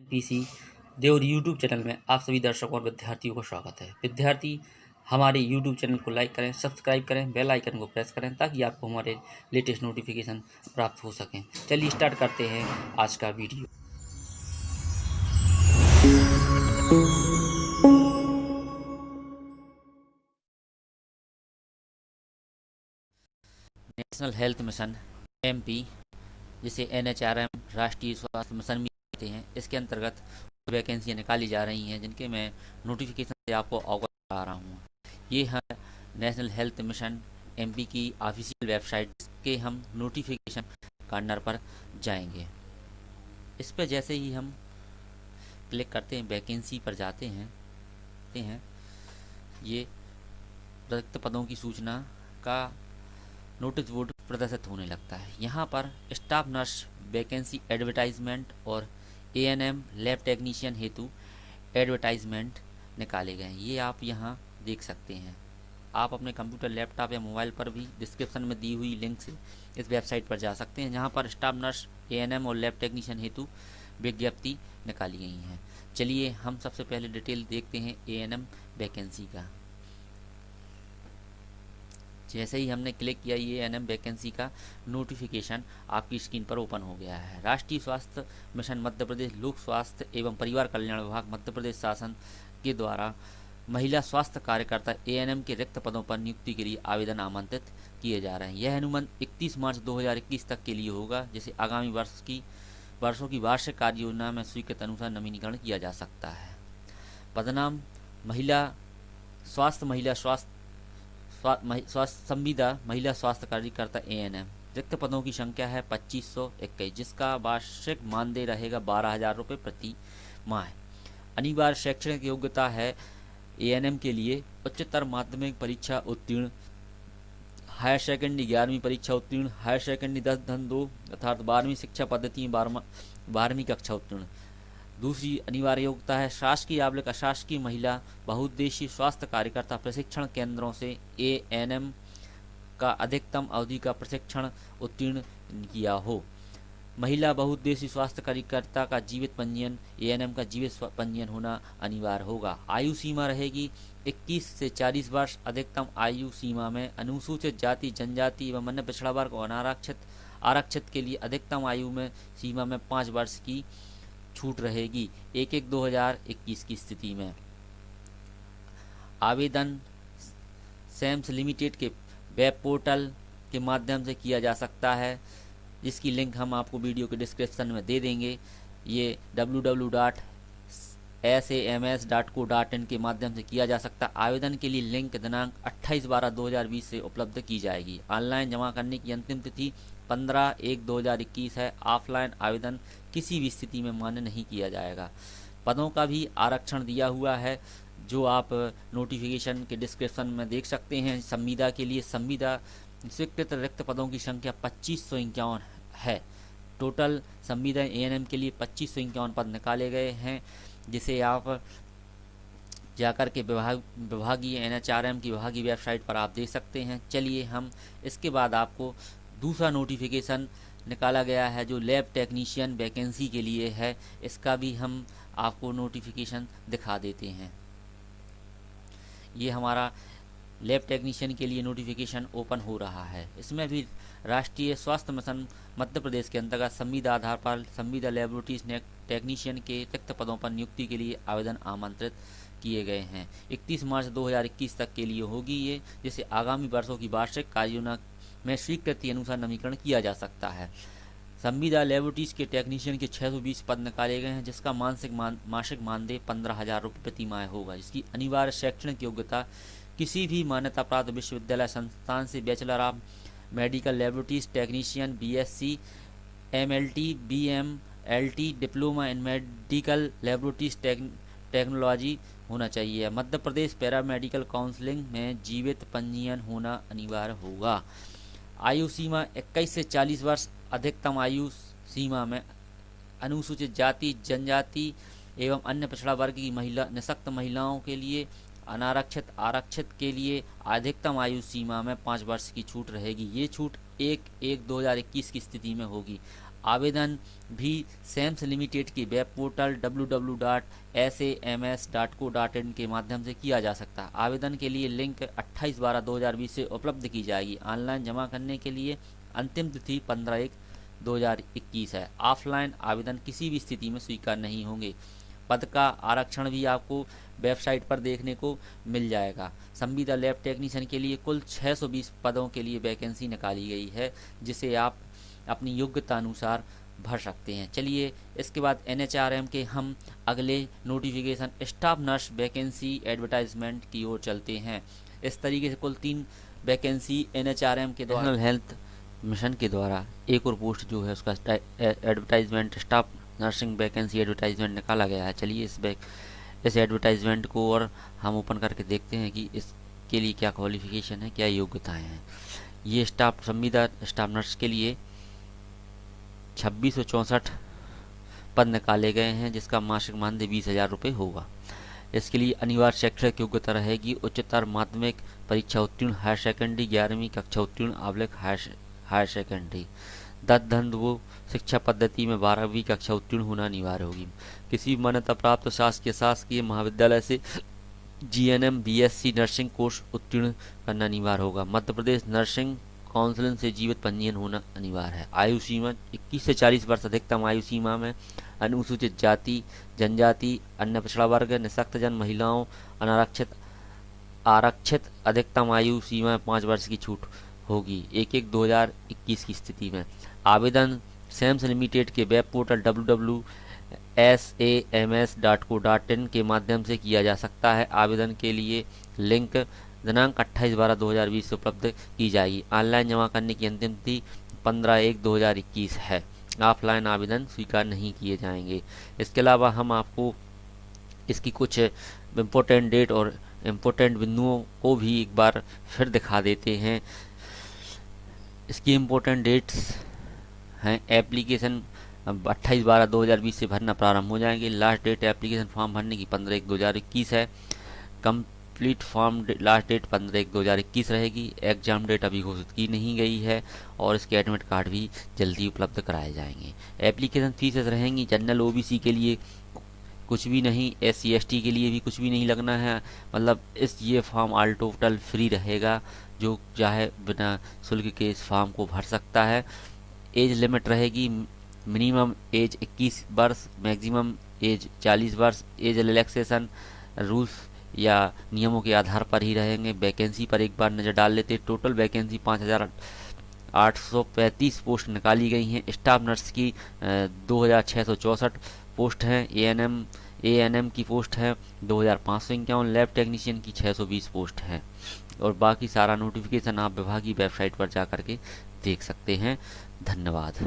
PC देवर YouTube channel में आप सभी दर्शकों और विद्यार्थियों को स्वागत है। विद्यार्थी हमारे यूट्यूब चैनल को लाइक करें, सब्सक्राइब करें, बेल आइकन को प्रेस करें ताकि आपको हमारे लेटेस्ट नोटिफिकेशन प्राप्त हो सकें। चलिए स्टार्ट करते हैं आज का video. National health mission MP, जिसे NHRM राष्ट्रीय स्वास्थ्य मिशन भी कहते हैं, इसके अंतर्गत वैकेंसियाँ निकाली जा रही हैं जिनके मैं नोटिफिकेशन से आपको अवगत करा रहा हूँ। ये है नेशनल हेल्थ मिशन एमपी की ऑफिशियल वेबसाइट के हम नोटिफिकेशन कार्नर पर जाएंगे। इस पर जैसे ही हम क्लिक करते हैं, वैकेंसी पर जाते हैं, ये रिक्त पदों की सूचना का नोटिस बोर्ड प्रदर्शित होने लगता है। यहाँ पर स्टाफ नर्स वैकेंसी एडवर्टाइजमेंट और ANM लैब टेक्नीशियन हेतु एडवर्टाइजमेंट निकाले गए हैं। ये आप यहाँ देख सकते हैं। आप अपने कंप्यूटर, लैपटॉप या मोबाइल पर भी डिस्क्रिप्शन में दी हुई लिंक से इस वेबसाइट पर जा सकते हैं, जहाँ पर स्टाफ नर्स, ANM और लैब टेक्नीशियन हेतु विज्ञप्ति निकाली गई हैं। चलिए हम सबसे पहले डिटेल देखते हैं ANM वैकेंसी का। जैसे ही हमने क्लिक किया, ये ANM वैकेंसी का नोटिफिकेशन आपकी स्क्रीन पर ओपन हो गया है। राष्ट्रीय स्वास्थ्य मिशन मध्य प्रदेश लोक स्वास्थ्य एवं परिवार कल्याण विभाग मध्य प्रदेश शासन के द्वारा महिला स्वास्थ्य कार्यकर्ता ANM के रिक्त पदों पर नियुक्ति के लिए आवेदन आमंत्रित किए जा रहे हैं। यह अनुबंध 31 मार्च 2021 तक के लिए होगा, जिसे आगामी वर्षों की वार्षिक कार्य योजना में स्वीकृत अनुसार नवीनीकरण किया जा सकता है। पदनाम संविदा महिला स्वास्थ्य कार्यकर्ता ANM। रिक्त पदों की संख्या है 2521, जिसका वार्षिक मानदेय रहेगा 12,000 रुपये प्रति माह। अनिवार्य शैक्षणिक योग्यता है ANM के लिए उच्चतर माध्यमिक परीक्षा उत्तीर्ण, हायर सेकेंडरी 11वीं परीक्षा उत्तीर्ण, हायर सेकेंडरी 10-2 अर्थात 12वीं शिक्षा पद्धति 12वीं कक्षा उत्तीर्ण। दूसरी अनिवार्य योग्यता है शासकीय अशासकीय महिला बहुउद्देशीय स्वास्थ्य कार्यकर्ता प्रशिक्षण केंद्रों से ANM का अधिकतम अवधि का प्रशिक्षण उत्तीर्ण किया हो। महिला बहुउद्देशीय स्वास्थ्य कार्यकर्ता का जीवित पंजीयन, ANM का जीवित पंजीयन होना अनिवार्य होगा। आयु सीमा रहेगी 21 से 40 वर्ष। अधिकतम आयु सीमा में अनुसूचित जाति, जनजाति एवं अन्य पिछड़ा वर्ग और आरक्षित के लिए अधिकतम आयु में सीमा में 5 वर्ष की छूट रहेगी 1/1/2021 की स्थिति में। आवेदन SAMS लिमिटेड के वेब पोर्टल के माध्यम से किया जा सकता है, जिसकी लिंक हम आपको वीडियो के डिस्क्रिप्शन में दे देंगे। ये www.sams.co.in के माध्यम से किया जा सकता है। आवेदन के लिए लिंक दिनांक 28/12/2020 से उपलब्ध की जाएगी। ऑनलाइन जमा करने की अंतिम तिथि 15/1/2021 है। ऑफलाइन आवेदन किसी भी स्थिति में मान्य नहीं किया जाएगा। पदों का भी आरक्षण दिया हुआ है, जो आप नोटिफिकेशन के डिस्क्रिप्शन में देख सकते हैं। संविदा के लिए संविदा स्वीकृत रिक्त पदों की संख्या 2551 है। टोटल संविदा ANM के लिए 2551 पद निकाले गए हैं, जिसे आप जाकर के विभागीय NHRM की विभागीय वेबसाइट पर आप देख सकते हैं। चलिए हम इसके बाद आपको दूसरा नोटिफिकेशन निकाला गया है जो लैब टेक्नीशियन वैकेंसी के लिए है, इसका भी हम आपको नोटिफिकेशन दिखा देते हैं। ये हमारा लैब टेक्नीशियन के लिए नोटिफिकेशन ओपन हो रहा है। इसमें भी राष्ट्रीय स्वास्थ्य मिशन मध्य प्रदेश के अंतर्गत संविदा आधार पर संविदा लेबोरेटरी टेक्नीशियन के रिक्त पदों पर नियुक्ति के लिए आवेदन आमंत्रित किए गए हैं। 31 मार्च 2021 तक के लिए होगी ये, जिसे आगामी वर्षों की वार्षिक कार्य योजना में स्वीकृति अनुसार नवीनीकरण किया जा सकता है। संविदा लेबोरेटरीज के टेक्नीशियन के 620 पद निकाले गए हैं, जिसका मासिक मानदेय 15,000 रुपये प्रति माह होगा। इसकी अनिवार्य शैक्षणिक योग्यता किसी भी मान्यता प्राप्त विश्वविद्यालय संस्थान से bachelor of medical laboratories technician BSc MLT BMLT diploma in medical laboratories technology होना चाहिए। मध्य प्रदेश पैरामेडिकल काउंसिलिंग में जीवित पंजीयन होना अनिवार्य होगा। आयु सीमा 21 से 40 वर्ष। अधिकतम आयु सीमा में अनुसूचित जाति, जनजाति एवं अन्य पिछड़ा वर्ग की निःशक्त महिलाओं के लिए, आरक्षित के लिए अधिकतम आयु सीमा में 5 वर्ष की छूट रहेगी। ये छूट 1/1/2021 की स्थिति में होगी। आवेदन भी सेम्स लिमिटेड के वेब पोर्टल www.sams.co.in के माध्यम से किया जा सकता है। आवेदन के लिए लिंक 28/12/2020 से उपलब्ध की जाएगी। ऑनलाइन जमा करने के लिए अंतिम तिथि 15/1/2021 है। ऑफलाइन आवेदन किसी भी स्थिति में स्वीकार नहीं होंगे। पद का आरक्षण भी आपको वेबसाइट पर देखने को मिल जाएगा। संविदा लैब टेक्नीशियन के लिए कुल 620 पदों के लिए वैकेंसी निकाली गई है, जिसे आप अपनी योग्यता अनुसार भर सकते हैं। चलिए इसके बाद NHRM के हम अगले notification staff nurse vacancy advertisement की ओर चलते हैं। इस तरीके से कुल 3 वैकेंसी NHRM के द्वारा नेशनल हेल्थ मिशन के द्वारा एक और पोस्ट जो है उसका advertisement staff nursing vacancy advertisement निकाला गया है। चलिए इस एडवर्टाइजमेंट को और हम ओपन करके देखते हैं कि इसके लिए क्या क्वालिफिकेशन है, क्या योग्यताएं हैं। ये संविदा स्टाफ नर्स के लिए 2664 पद निकाले गए हैं, जिसका मासिक मानदेय 20,000 रुपये होगा। इसके लिए अनिवार्य शैक्षणिक योग्यता रहेगी उच्चतर माध्यमिक परीक्षा उत्तीर्ण, हायर सेकेंडरी 11वीं कक्षा उत्तीर्ण हायर सेकेंडरी। दंडवो शिक्षा पद्धति में 12वीं कक्षा उत्तीर्ण होना अनिवार्य होगी। किसी मान्यता प्राप्त शासकीय महाविद्यालय से GNM BSc नर्सिंग कोर्स उत्तीर्ण करना अनिवार्य होगा। मध्य प्रदेश नर्सिंग काउंसिल से जीवित पंजीयन होना अनिवार्य है। आयु सीमा 21 से 40 वर्ष अधिकतम आयु सीमा में अनुसूचित जाति जनजाति, अन्य पिछड़ा वर्ग, निःशक्त जन, महिलाओं, आरक्षित अधिकतम आयु सीमा 5 वर्ष की छूट होगी 1/1/2021 की स्थिति में। आवेदन सेम्स लिमिटेड के वेब पोर्टल www.sams.co.in के माध्यम से किया जा सकता है। आवेदन के लिए लिंक दिनांक 28/12/2020 से उपलब्ध की जाएगी। ऑनलाइन जमा करने की अंतिम तिथि 15/1/2021 है। ऑफलाइन आवेदन स्वीकार नहीं किए जाएंगे। इसके अलावा हम आपको इसकी कुछ इम्पोर्टेंट डेट और इम्पोर्टेंट बिंदुओं को भी एक बार फिर दिखा देते हैं। इसकी इम्पोर्टेंट डेट्स हैं। एप्लीकेशन 28/12/2020 से भरना प्रारंभ हो जाएंगे। लास्ट डेट एप्लीकेशन फॉर्म भरने की 15/1/2021 है। कंप्लीट फॉर्म लास्ट डेट 15/1/2021 रहेगी। एग्जाम डेट अभी घोषित की नहीं गई है और इसके एडमिट कार्ड भी जल्दी उपलब्ध कराए जाएंगे। एप्लीकेशन फीसेस रहेंगी। जनरल OBC के लिए कुछ भी नहीं, SC ST के लिए भी कुछ भी नहीं लगना है। मतलब ये फॉर्म ऑल टोटल फ्री रहेगा, जो चाहे बिना शुल्क के इस फॉर्म को भर सकता है। एज लिमिट रहेगी, मिनिमम एज 21 वर्ष, मैक्सिमम एज 40 वर्ष। एज रिलैक्सेशन रूल्स या नियमों के आधार पर ही रहेंगे। वैकेंसी पर एक बार नज़र डाल लेते। टोटल वैकेंसी 5,835 पोस्ट निकाली गई हैं। स्टाफ नर्स की 2,664 पोस्ट हैं। ANM की पोस्ट है 2,551। लैब टेक्नीशियन की 620 पोस्ट हैं। और बाकी सारा नोटिफिकेशन आप विभागीय वेबसाइट पर जा कर के देख सकते हैं। धन्यवाद।